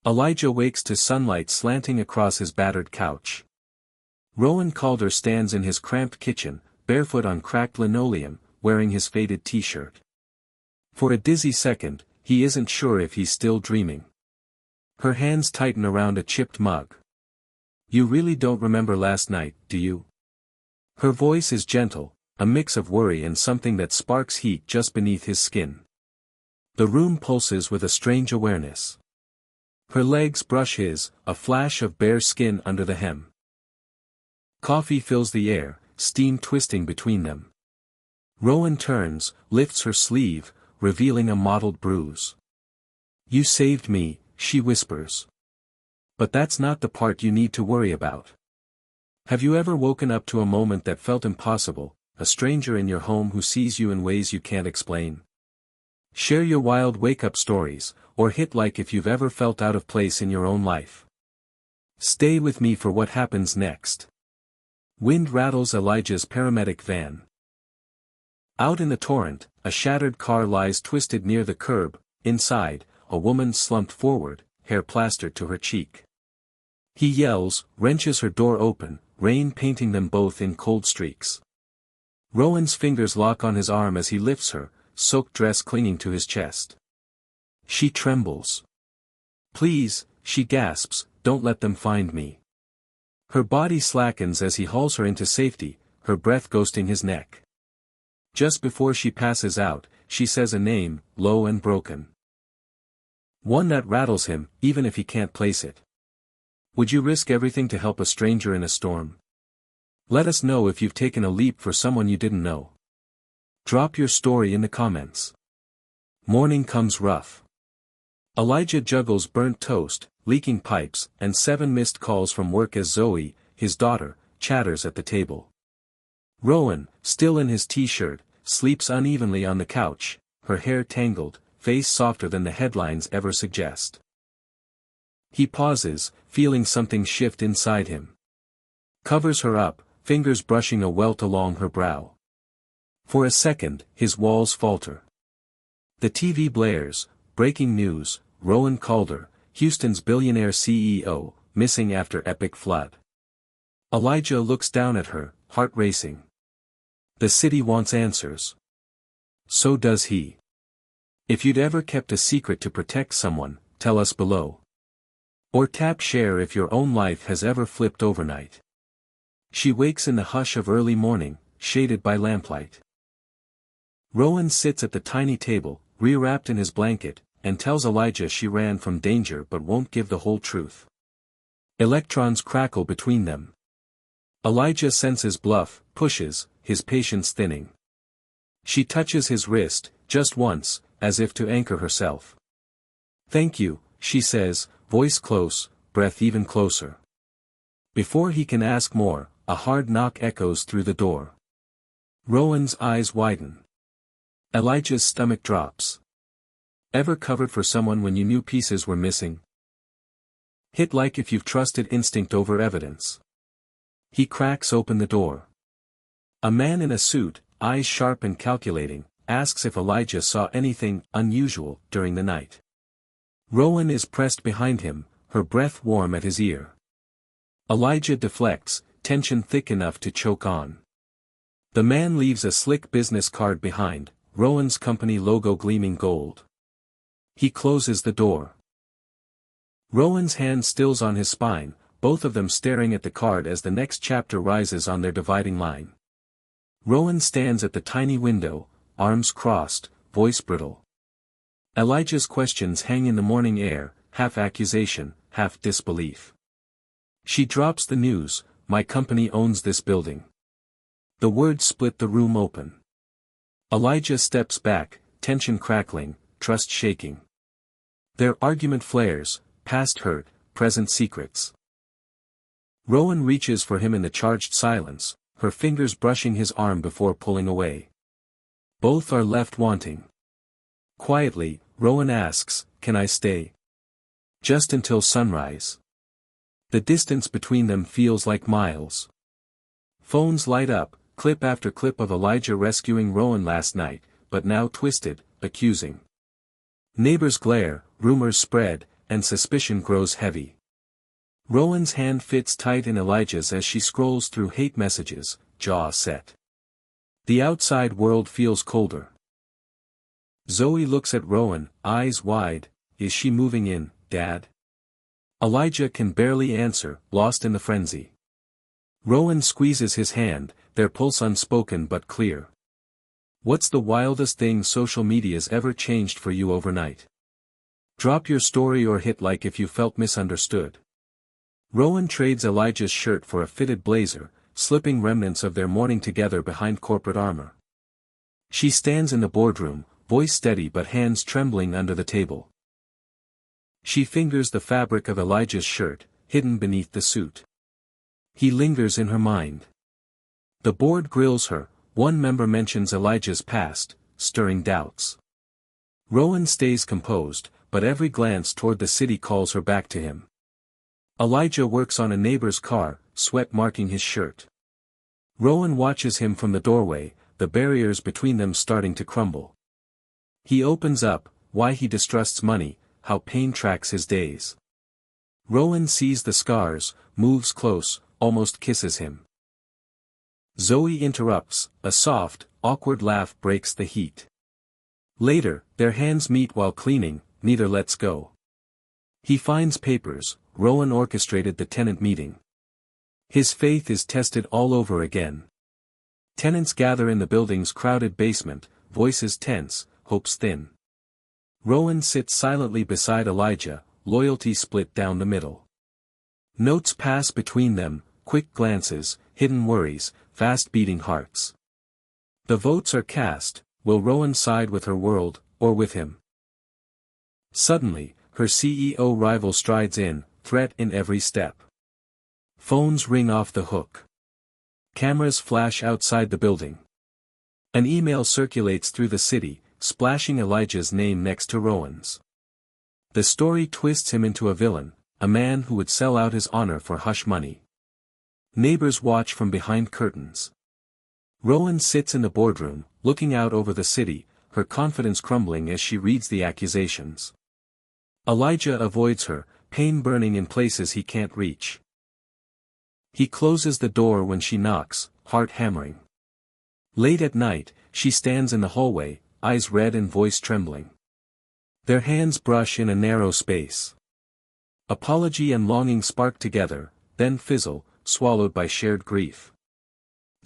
Elijah wakes to sunlight slanting across his battered couch. Rowan Calder stands in his cramped kitchen, barefoot on cracked linoleum, wearing his faded t-shirt. For a dizzy second, he isn't sure if he's still dreaming. Her hands tighten around a chipped mug. "You really don't remember last night, do you?" Her voice is gentle, a mix of worry and something that sparks heat just beneath his skin. The room pulses with a strange awareness. Her legs brush his, a flash of bare skin under the hem. Coffee fills the air, steam twisting between them. Rowan turns, lifts her sleeve, revealing a mottled bruise. "You saved me," she whispers. "But that's not the part you need to worry about." Have you ever woken up to a moment that felt impossible, a stranger in your home who sees you in ways you can't explain? Share your wild wake-up stories, or hit like if you've ever felt out of place in your own life. Stay with me for what happens next. Wind rattles Elijah's paramedic van. Out in the torrent, a shattered car lies twisted near the curb. Inside, a woman slumped forward, hair plastered to her cheek. He yells, wrenches her door open, rain painting them both in cold streaks. Rowan's fingers lock on his arm as he lifts her, soaked dress clinging to his chest. She trembles. "Please," she gasps, "don't let them find me." Her body slackens as he hauls her into safety, her breath ghosting his neck. Just before she passes out, she says a name, low and broken. One that rattles him, even if he can't place it. Would you risk everything to help a stranger in a storm? Let us know if you've taken a leap for someone you didn't know. Drop your story in the comments. Morning comes rough. Elijah juggles burnt toast, leaking pipes, and 7 missed calls from work as Zoe, his daughter, chatters at the table. Rowan, still in his t-shirt, sleeps unevenly on the couch, her hair tangled, face softer than the headlines ever suggest. He pauses, feeling something shift inside him. Covers her up, fingers brushing a welt along her brow. For a second, his walls falter. The TV blares, breaking news, Rowan Calder, Houston's billionaire CEO, missing after epic flood. Elijah looks down at her, heart racing. The city wants answers. So does he. If you'd ever kept a secret to protect someone, tell us below. Or tap share if your own life has ever flipped overnight. She wakes in the hush of early morning, shaded by lamplight. Rowan sits at the tiny table, rewrapped in his blanket, and tells Elijah she ran from danger but won't give the whole truth. Electrons crackle between them. Elijah senses bluff, pushes, his patience thinning. She touches his wrist, just once, as if to anchor herself. "Thank you," she says, voice close, breath even closer. Before he can ask more, a hard knock echoes through the door. Rowan's eyes widen. Elijah's stomach drops. Ever covered for someone when you knew pieces were missing? Hit like if you've trusted instinct over evidence. He cracks open the door. A man in a suit, eyes sharp and calculating, asks if Elijah saw anything unusual during the night. Rowan is pressed behind him, her breath warm at his ear. Elijah deflects, tension thick enough to choke on. The man leaves a slick business card behind, Rowan's company logo gleaming gold. He closes the door. Rowan's hand stills on his spine, both of them staring at the card as the next chapter rises on their dividing line. Rowan stands at the tiny window, arms crossed, voice brittle. Elijah's questions hang in the morning air, half accusation, half disbelief. She drops the news, "My company owns this building." The words split the room open. Elijah steps back, tension crackling, trust shaking. Their argument flares, past hurt, present secrets. Rowan reaches for him in the charged silence, her fingers brushing his arm before pulling away. Both are left wanting. Quietly, Rowan asks, "Can I stay? Just until sunrise?" The distance between them feels like miles. Phones light up, clip after clip of Elijah rescuing Rowan last night, but now twisted, accusing. Neighbors glare, rumors spread, and suspicion grows heavy. Rowan's hand fits tight in Elijah's as she scrolls through hate messages, jaw set. The outside world feels colder. Zoe looks at Rowan, eyes wide. Is she moving in, Dad? Elijah can barely answer, lost in the frenzy. Rowan squeezes his hand, their pulse unspoken but clear. What's the wildest thing social media's ever changed for you overnight? Drop your story or hit like if you felt misunderstood. Rowan trades Elijah's shirt for a fitted blazer, slipping remnants of their morning together behind corporate armor. She stands in the boardroom, voice steady but hands trembling under the table. She fingers the fabric of Elijah's shirt, hidden beneath the suit. He lingers in her mind. The board grills her, one member mentions Elijah's past, stirring doubts. Rowan stays composed, but every glance toward the city calls her back to him. Elijah works on a neighbor's car, sweat marking his shirt. Rowan watches him from the doorway, the barriers between them starting to crumble. He opens up, why he distrusts money, how pain tracks his days. Rowan sees the scars, moves close, almost kisses him. Zoe interrupts, a soft, awkward laugh breaks the heat. Later, their hands meet while cleaning, neither lets go. He finds papers. Rowan orchestrated the tenant meeting. His faith is tested all over again. Tenants gather in the building's crowded basement, voices tense, hopes thin. Rowan sits silently beside Elijah, loyalty split down the middle. Notes pass between them, quick glances, hidden worries, fast-beating hearts. The votes are cast, will Rowan side with her world, or with him? Suddenly, her CEO rival strides in, threat in every step. Phones ring off the hook. Cameras flash outside the building. An email circulates through the city, splashing Elijah's name next to Rowan's. The story twists him into a villain, a man who would sell out his honor for hush money. Neighbors watch from behind curtains. Rowan sits in the boardroom, looking out over the city, her confidence crumbling as she reads the accusations. Elijah avoids her, pain burning in places he can't reach. He closes the door when she knocks, heart hammering. Late at night, she stands in the hallway, eyes red and voice trembling. Their hands brush in a narrow space. Apology and longing spark together, then fizzle, swallowed by shared grief.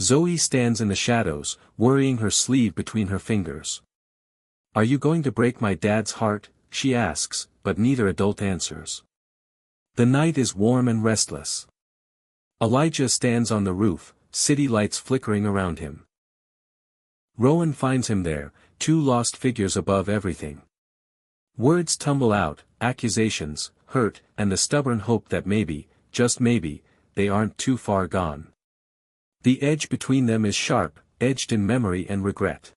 Zoe stands in the shadows, worrying her sleeve between her fingers. Are you going to break my dad's heart? She asks, but neither adult answers. The night is warm and restless. Elijah stands on the roof, city lights flickering around him. Rowan finds him there, two lost figures above everything. Words tumble out, accusations, hurt, and the stubborn hope that maybe, just maybe, they aren't too far gone. The edge between them is sharp, edged in memory and regret.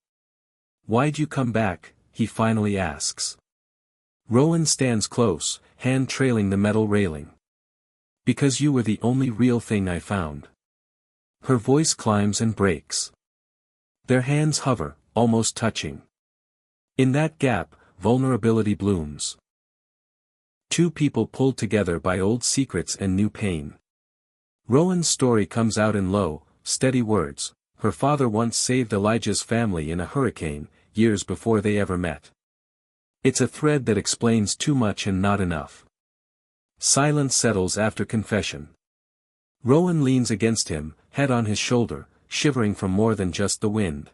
Why'd you come back? He finally asks. Rowan stands close, hand trailing the metal railing. Because you were the only real thing I found. Her voice climbs and breaks. Their hands hover, almost touching. In that gap, vulnerability blooms. Two people pulled together by old secrets and new pain. Rowan's story comes out in low, steady words. Her father once saved Elijah's family in a hurricane, years before they ever met. It's a thread that explains too much and not enough. Silence settles after confession. Rowan leans against him, head on his shoulder, shivering from more than just the wind.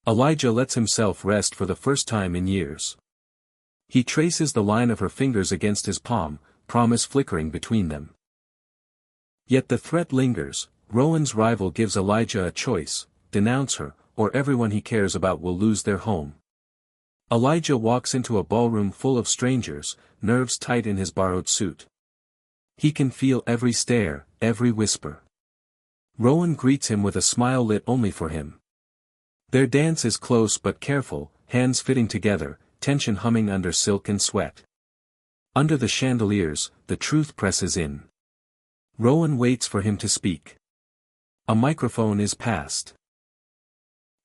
Elijah lets himself rest for the first time in years. He traces the line of her fingers against his palm, promise flickering between them. Yet the threat lingers. Rowan's rival gives Elijah a choice: denounce her, or everyone he cares about will lose their home. Elijah walks into a ballroom full of strangers, nerves tight in his borrowed suit. He can feel every stare, every whisper. Rowan greets him with a smile lit only for him. Their dance is close but careful, hands fitting together, tension humming under silk and sweat. Under the chandeliers, the truth presses in. Rowan waits for him to speak. A microphone is passed.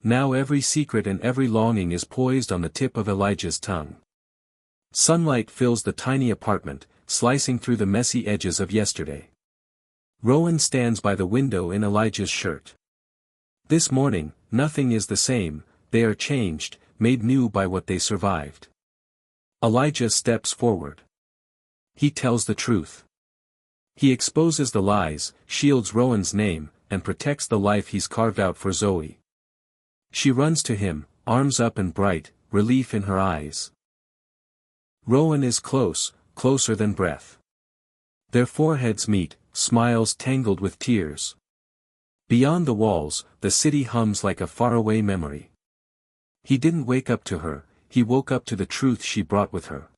Now every secret and every longing is poised on the tip of Elijah's tongue. Sunlight fills the tiny apartment, slicing through the messy edges of yesterday. Rowan stands by the window in Elijah's shirt. This morning, nothing is the same, they are changed, made new by what they survived. Elijah steps forward. He tells the truth. He exposes the lies, shields Rowan's name, and protects the life he's carved out for Zoe. She runs to him, arms up and bright, relief in her eyes. Rowan is close, closer than breath. Their foreheads meet, smiles tangled with tears. Beyond the walls, the city hums like a faraway memory. He didn't wake up to her, he woke up to the truth she brought with her.